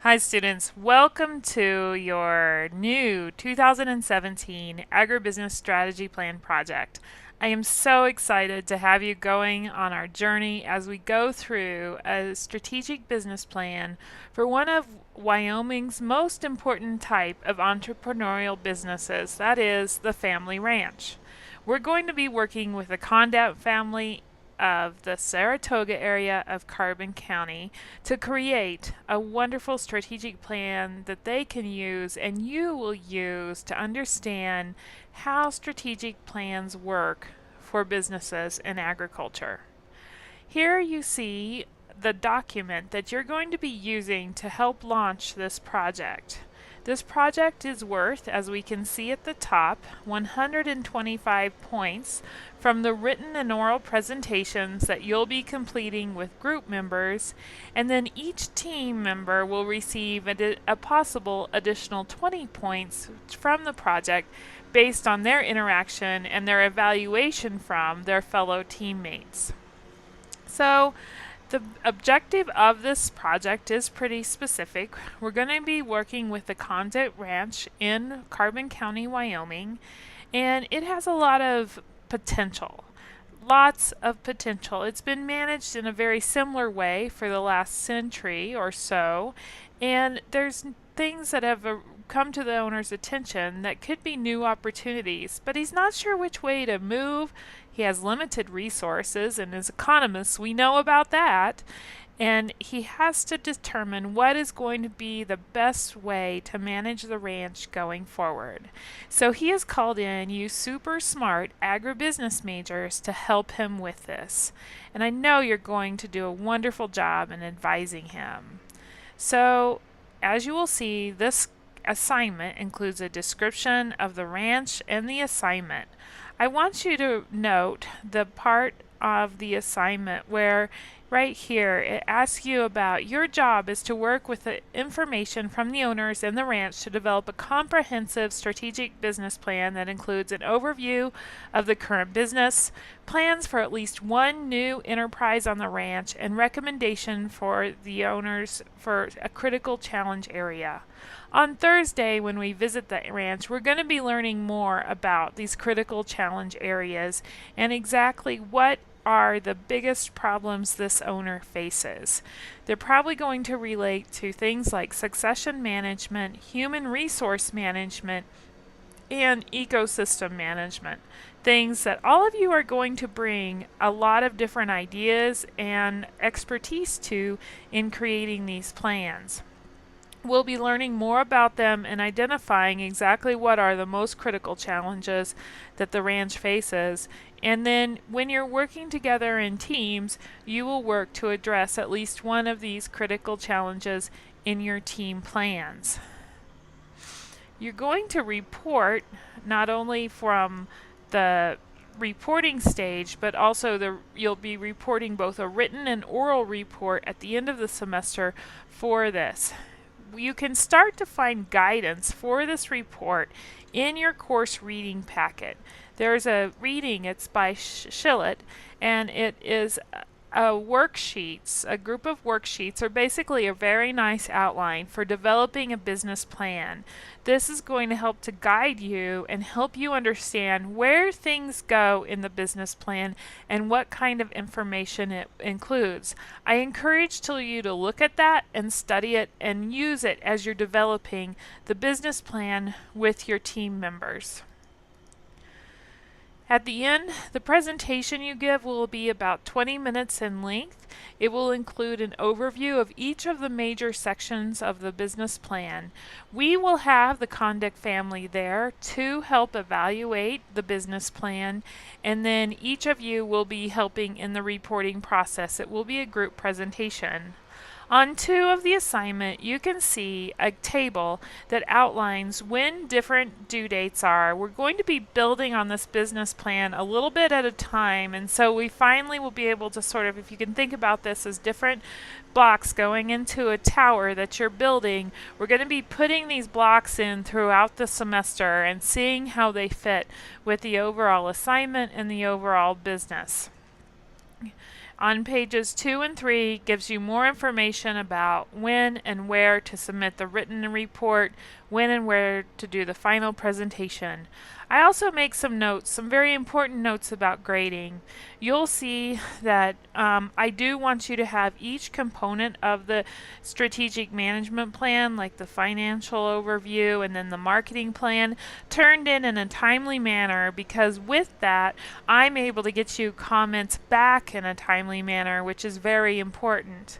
Hi students, welcome to your new 2017 Agribusiness Strategy Plan project. I am so excited to have you going on our journey as we go through a strategic business plan for one of Wyoming's most important type of entrepreneurial businesses, that is the family ranch. We're going to be working with the Condat family of the Saratoga area of Carbon County to create a wonderful strategic plan that they can use and you will use to understand how strategic plans work for businesses in agriculture. Here you see the document that you're going to be using to help launch this project. This project is worth, as we can see at the top, 125 points from the written and oral presentations that you'll be completing with group members, and then each team member will receive a possible additional 20 points from the project based on their interaction and their evaluation from their fellow teammates. So, the objective of this project is pretty specific. We're going to be working with the Condat Ranch in Carbon County, Wyoming, and it has a lot of potential. Lots of potential. It's been managed in a very similar way for the last century or so, and there's things that have come to the owner's attention that could be new opportunities, but he's not sure which way to move. He has limited resources, and as economists, we know about that. And he has to determine what is going to be the best way to manage the ranch going forward. So he has called in you super smart agribusiness majors to help him with this. And I know you're going to do a wonderful job in advising him. So, as you will see, this assignment includes a description of the ranch and the assignment. I want you to note the part of the assignment where right here it asks you about your job is to work with the information from the owners and the ranch to develop a comprehensive strategic business plan that includes an overview of the current business, plans for at least one new enterprise on the ranch, and recommendation for the owners for a critical challenge area. On Thursday, when we visit the ranch, we're going to be learning more about these critical challenge areas and exactly what are the biggest problems this owner faces. They're probably going to relate to things like succession management, human resource management, and ecosystem management. Things that all of you are going to bring a lot of different ideas and expertise to in creating these plans. We'll be learning more about them and identifying exactly what are the most critical challenges that the ranch faces. And then when you're working together in teams, you will work to address at least one of these critical challenges in your team plans. You're going to report not only from the reporting stage, but also you'll be reporting both a written and oral report at the end of the semester for this. You can start to find guidance for this report in your course reading packet. There's a reading, it's by Shillett, and it is worksheets. A group of worksheets are basically a very nice outline for developing a business plan. This is going to help to guide you and help you understand where things go in the business plan and what kind of information it includes. I encourage you to look at that and study it and use it as you're developing the business plan with your team members. At the end, the presentation you give will be about 20 minutes in length. It will include an overview of each of the major sections of the business plan. We will have the Condat family there to help evaluate the business plan, and then each of you will be helping in the reporting process. It will be a group presentation. On 2 of the assignment, you can see a table that outlines when different due dates are. We're going to be building on this business plan a little bit at a time, and so we finally will be able to sort of, if you can think about this as different blocks going into a tower that you're building, we're going to be putting these blocks in throughout the semester and seeing how they fit with the overall assignment and the overall business. On pages 2 and 3 gives you more information about when and where to submit the written report, when and where to do the final presentation. I also make some notes, some very important notes about grading. You'll see that I do want you to have each component of the strategic management plan, like the financial overview and then the marketing plan, turned in a timely manner, because with that I'm able to get you comments back in a timely manner, which is very important.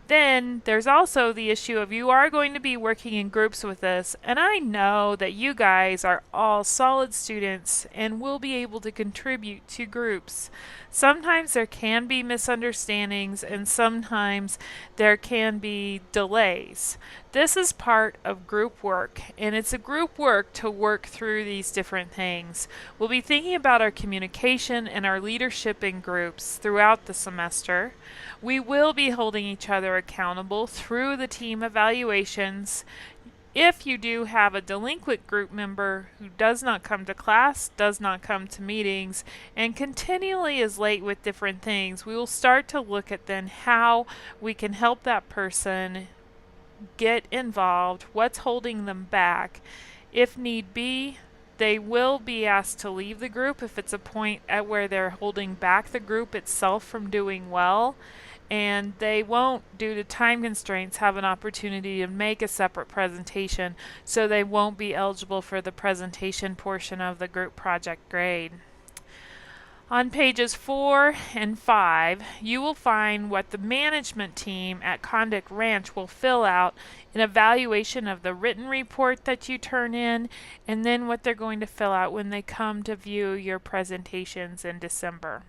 Then there's also the issue of you are going to be working in groups with us, and I know that you guys are all solid students and will be able to contribute to groups. Sometimes there can be misunderstandings and sometimes there can be delays. This is part of group work, and it's a group work to work through these different things. We'll be thinking about our communication and our leadership in groups throughout the semester. We will be holding each other accountable through the team evaluations. If you do have a delinquent group member who does not come to class, does not come to meetings, and continually is late with different things, we will start to look at then how we can help that person get involved, what's holding them back. If need be, they will be asked to leave the group if it's a point at where they're holding back the group itself from doing well, and they won't, due to time constraints, have an opportunity to make a separate presentation, so they won't be eligible for the presentation portion of the group project grade. On pages 4 and 5, you will find what the management team at Condic Ranch will fill out, an evaluation of the written report that you turn in, and then what they're going to fill out when they come to view your presentations in December.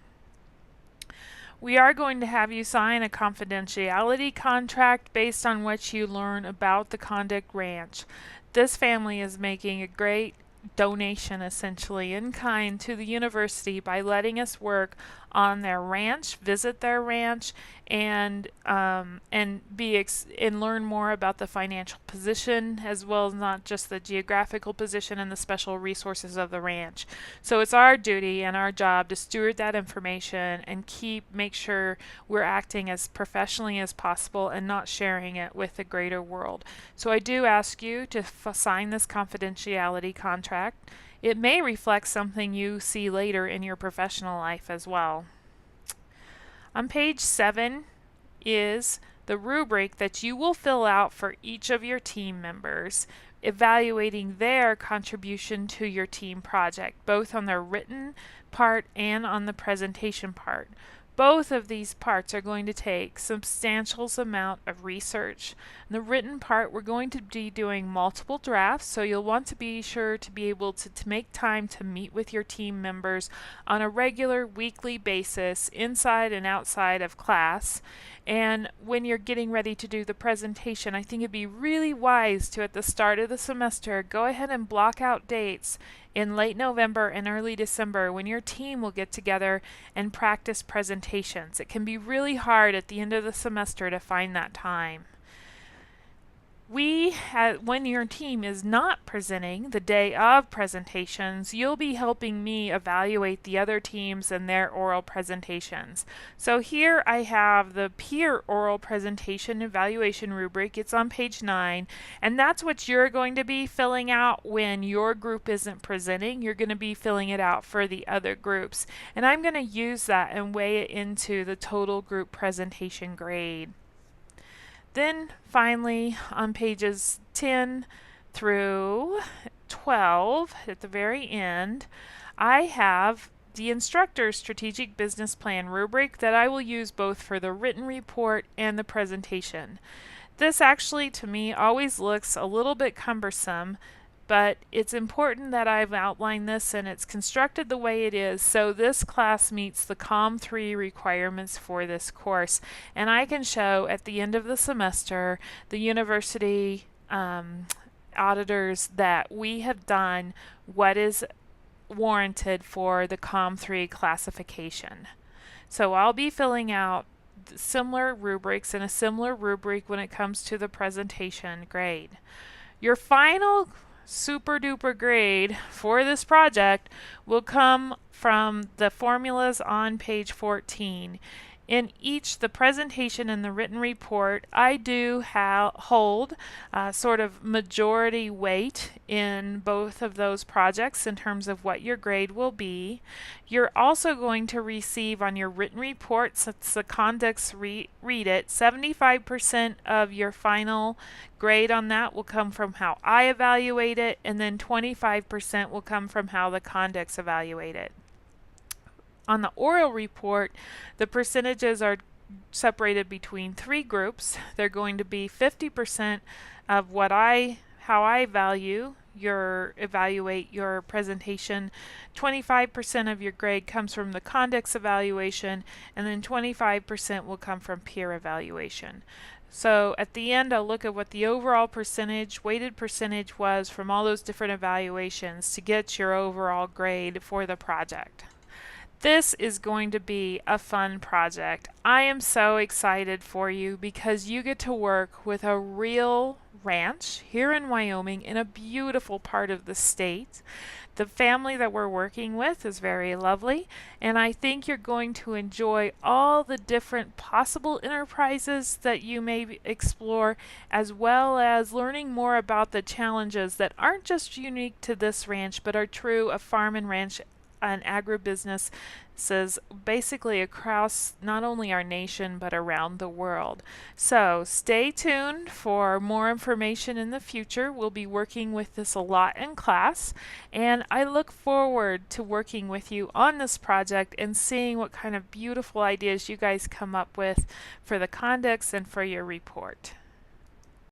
We are going to have you sign a confidentiality contract based on what you learn about the Condic Ranch. This family is making a great donation, essentially in kind, to the university by letting us work on their ranch, visit their ranch, and learn more about the financial position, as well as not just the geographical position and the special resources of the ranch. So it's our duty and our job to steward that information and make sure we're acting as professionally as possible and not sharing it with the greater world. So I do ask you to sign this confidentiality contract. It may reflect something you see later in your professional life as well. On page 7 is the rubric that you will fill out for each of your team members, evaluating their contribution to your team project, both on their written part and on the presentation part. Both of these parts are going to take substantial amount of research. In the written part, we're going to be doing multiple drafts, so you'll want to be sure to be able to make time to meet with your team members on a regular weekly basis, inside and outside of class. And when you're getting ready to do the presentation, I think it'd be really wise to, at the start of the semester, go ahead and block out dates in late November and early December when your team will get together and practice presentations. It can be really hard at the end of the semester to find that time. When your team is not presenting the day of presentations, you'll be helping me evaluate the other teams and their oral presentations. So here I have the peer oral presentation evaluation rubric. It's on page 9, and that's what you're going to be filling out when your group isn't presenting. You're going to be filling it out for the other groups, and I'm going to use that and weigh it into the total group presentation grade. Then finally, on pages 10 through 12, at the very end, I have the instructor's strategic business plan rubric that I will use both for the written report and the presentation. This actually, to me, always looks a little bit cumbersome, but it's important that I've outlined this and it's constructed the way it is so this class meets the COM 3 requirements for this course, and I can show at the end of the semester the university auditors that we have done what is warranted for the COM 3 classification. So I'll be filling out similar rubrics and a similar rubric when it comes to the presentation grade. Your final super duper grade for this project will come from the formulas on page 14. In each, the presentation and the written report, I do hold sort of majority weight in both of those projects in terms of what your grade will be. You're also going to receive on your written report, since the conducts read it, 75% of your final grade on that will come from how I evaluate it, and then 25% will come from how the conducts evaluate it. On the oral report, the percentages are separated between three groups. They're going to be 50% of how I evaluate your presentation, 25% of your grade comes from the conducts evaluation, and then 25% will come from peer evaluation. So at the end, I'll look at what the overall weighted percentage was from all those different evaluations to get your overall grade for the project. This is going to be a fun project. I am so excited for you because you get to work with a real ranch here in Wyoming in a beautiful part of the state. The family that we're working with is very lovely, and I think you're going to enjoy all the different possible enterprises that you may explore, as well as learning more about the challenges that aren't just unique to this ranch but are true of farm and ranch and agribusinesses basically across not only our nation but around the world. So stay tuned for more information in the future. We'll be working with this a lot in class, and I look forward to working with you on this project and seeing what kind of beautiful ideas you guys come up with for the conducts and for your report.